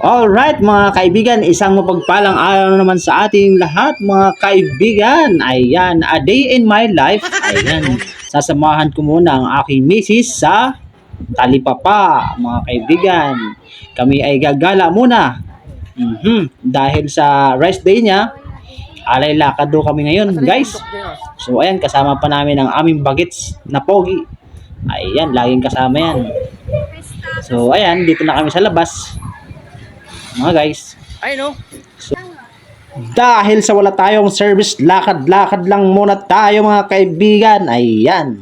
Alright mga kaibigan, isang mapagpalang araw naman sa ating lahat mga kaibigan. Ayan, a day in my life. Ayan, sasamahan ko muna ang aking misis sa talipapa mga kaibigan. Kami ay gagala muna. Dahil sa rest day niya, alay lakad do kami ngayon guys. So ayan, kasama pa namin ang aming bagets na pogi. Ayan, laging kasama yan. So ayan, dito na kami sa labas mga guys. Ay no. Dahil sa wala tayong service, lakad-lakad lang muna tayo mga kaibigan. Ayan.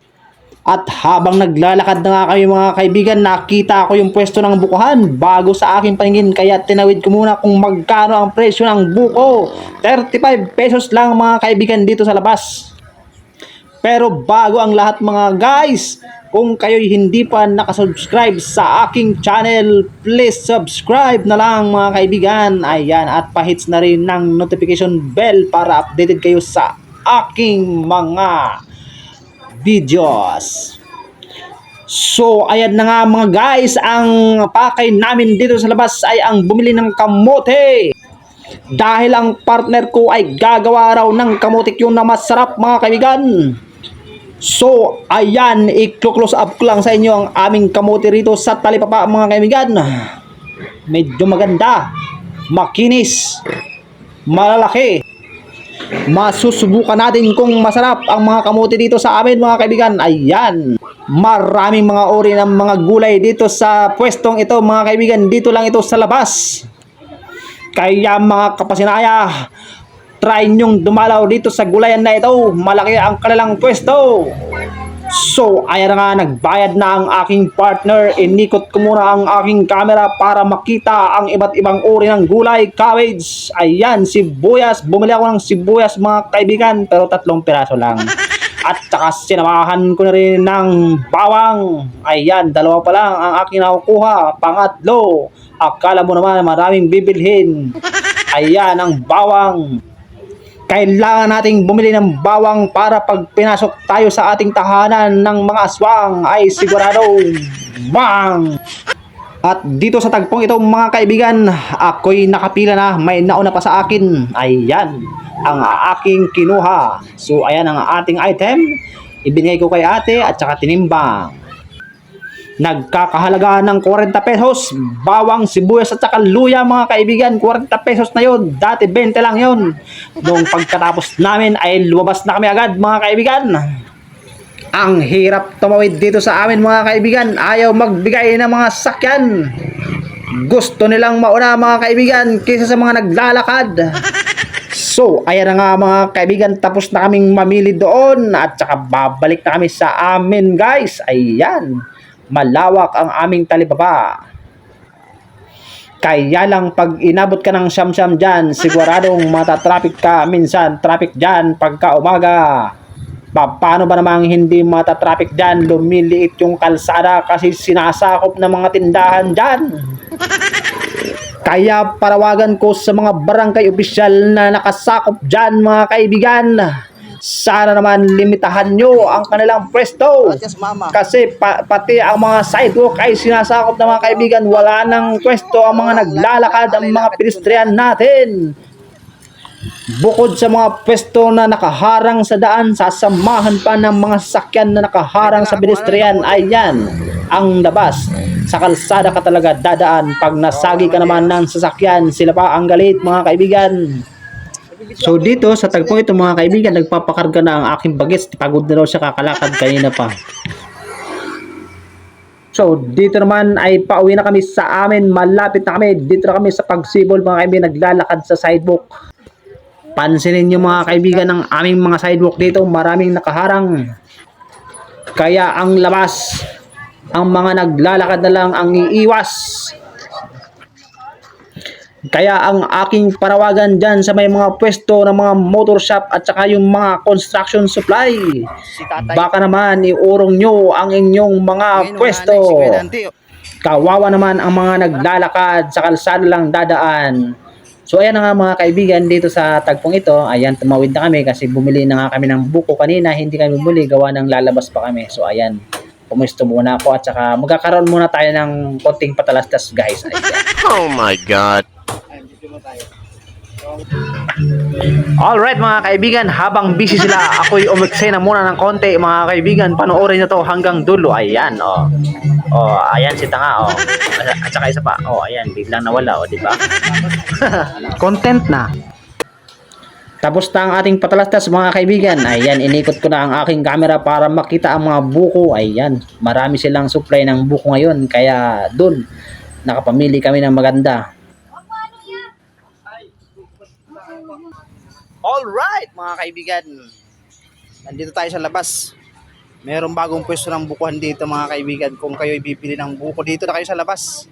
At habang naglalakad na nga kayo mga kaibigan, nakita ko yung pwesto ng bukuhan bago sa aking paningin. Kaya tinawid ko muna kung magkano ang presyo ng buko. 35 pesos lang mga kaibigan dito sa labas. Pero bago ang lahat mga guys, kung kayo'y hindi pa nakasubscribe sa aking channel, please subscribe na lang mga kaibigan. Ayan, at pahits na rin ng notification bell para updated kayo sa aking mga videos. So, ayan na nga mga guys, ang pakay namin dito sa labas ay ang bumili ng kamote. Dahil ang partner ko ay gagawa raw ng kamote yung na masarap mga kaibigan. So, ayan, i-close up ko lang sa inyo ang aming kamote rito sa talipapa mga kaibigan. Medyo maganda, makinis, malalaki. Masusubukan natin kung masarap ang mga kamote dito sa amin mga kaibigan. Ayan, maraming mga uri ng mga gulay dito sa pwestong ito mga kaibigan. Dito lang ito sa labas. Kaya mga kapasinaya, try nyong dumalaw dito sa gulayan na ito. Malaki ang kanilang pwesto. So, ayan nga, nagbayad na ang aking partner. Inikot ko muna ang aking camera para makita ang iba't ibang uri ng gulay. Cabbage, ayan, sibuyas. Bumili ako ng sibuyas mga kaibigan, pero 3 piraso lang. At saka sinamahan ko na rin ng bawang. Ayan, 2 pa lang ang aking nakukuha. Pangatlo, akala mo naman maraming bibilhin. Ayan ang bawang. Kailangan nating bumili ng bawang para pag pinasok tayo sa ating tahanan ng mga aswang ay sigurado bang! At dito sa tagpong ito mga kaibigan, ako'y nakapila na, may nauna pa sa akin. Ayan ang aking kinuha. So ayan ang ating item. Ibinigay ko kay ate at saka tinimbang. Nagkakahalaga ng 40 pesos. Bawang, sibuyas at saka luya mga kaibigan, 40 pesos na yun. Dati 20 lang yun. Nung pagkatapos namin ay lumabas na kami agad mga kaibigan. Ang hirap tumawid dito sa amin mga kaibigan. Ayaw magbigay ng mga sakyan. Gusto nilang mauna mga kaibigan kaysa sa mga naglalakad. So, ayan na nga mga kaibigan, tapos na kaming mamili doon at saka babalik na kami sa amin guys. Ayan. Malawak ang aming talipapa. Kaya lang pag inabot ka ng siyam-siyam dyan, siguradong matatraffic ka. Minsan traffic dyan pagka umaga. Paano ba namang hindi matatraffic dyan? Lumiliit yung kalsada kasi sinasakop ng mga tindahan dyan. Kaya parawagan ko sa mga barangay opisyal na nakasakop dyan mga kaibigan. Sana naman limitahan nyo ang kanilang pwesto. Kasi pati ang mga sidewalk ay sinasakop ng mga kaibigan. Wala nang pwesto ang mga naglalakad, ang mga pedestrian natin. Bukod sa mga pwesto na nakaharang sa daan, sasamahan pa ng mga sasakyan na nakaharang sa pedestrian. Ayan ang labas. Sa kalsada ka talaga dadaan. Pag nasagi ka naman ng sasakyan, sila pa ang galit mga kaibigan. So dito sa tagpong ito mga kaibigan, nagpapakarga na ang aking bagets. Pagod na raw siya kakalakad kanina pa. So dito naman ay pauwi na kami sa amin. Malapit na kami. Dito na kami sa Pagsibol mga kaibigan, naglalakad sa sidewalk. Pansinin nyo mga kaibigan ang aming mga sidewalk dito. Maraming nakaharang. Kaya ang labas, ang mga naglalakad na lang ang iiwas. Kaya ang aking parawagan dyan sa may mga pwesto ng mga motor shop at saka yung mga construction supply, baka naman iurong nyo ang inyong mga pwesto. Kawawa naman ang mga naglalakad sa kalsada lang dadaan. So ayan na nga mga kaibigan, dito sa tagpong ito, ayan, tumawid na kami kasi bumili na nga kami ng buko kanina. Hindi kami bumili, gawa ng lalabas pa kami. So ayan, Pumusto muna ako at saka magkakaroon muna tayo ng konting patalastas guys. Ayan. Oh my God. Alright mga kaibigan, habang busy sila, ako'y umiksena muna ng konti mga kaibigan. Panoorin nyo to hanggang dulo. Ayan, oh. Oh, ayan si Tanga, oh. At saka isa pa, oh, ayan, biglang nawala, oh, di ba? Content na. Tapos na ang ating patalastas mga kaibigan. Ayan, inikot ko na ang aking camera para makita ang mga buko. Ayan, marami silang supply ng buko ngayon. Kaya dun, nakapamili kami ng maganda. Alright mga kaibigan. Nandito tayo sa labas. Merong bagong pwesto ng bukuhan dito mga kaibigan. Kung kayo bibili ng buko, dito na kayo sa labas.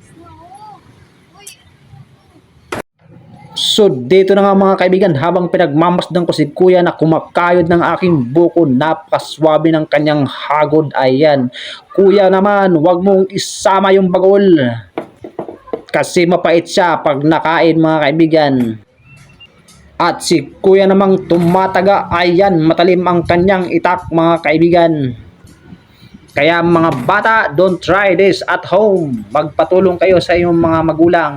So dito na nga mga kaibigan, habang pinagmamasdan ko si kuya na kumakayod ng aking buko, napakaswabe ng kanyang hagod. Ayan, kuya naman, wag mong isama yung bagol kasi mapait siya pag nakain mga kaibigan. At si kuya namang tumataga, ayan, matalim ang kanyang itak mga kaibigan. Kaya mga bata, don't try this at home. Magpatulong kayo sa iyong mga magulang.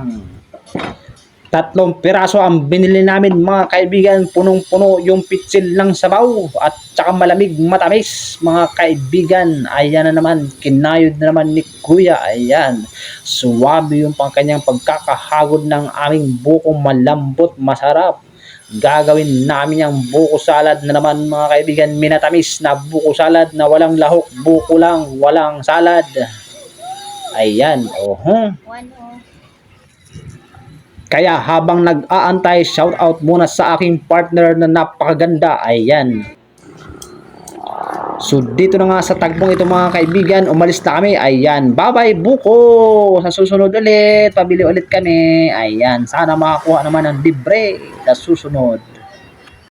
3 piraso ang binili namin mga kaibigan. Punong-puno yung pitsil ng sabaw at saka malamig matamis mga kaibigan. Ayan na naman, kinayod na naman ni kuya. Ayan, suwabe yung kanyang pagkakahagod ng aming buko, malambot, masarap. Gagawin namin yung buko salad na naman mga kaibigan. Minatamis na buko salad na walang lahok, buko lang, walang salad. Ayan, Kaya habang nag-aantay, shout out muna sa aking partner na napakaganda. Ayan. So dito na nga sa tagpong ito mga kaibigan, umalis na kami. Ayan, bye-bye buko. Sa susunod ulit, pabili ulit kami. Ayan, sana makakuha naman ng libre sa susunod.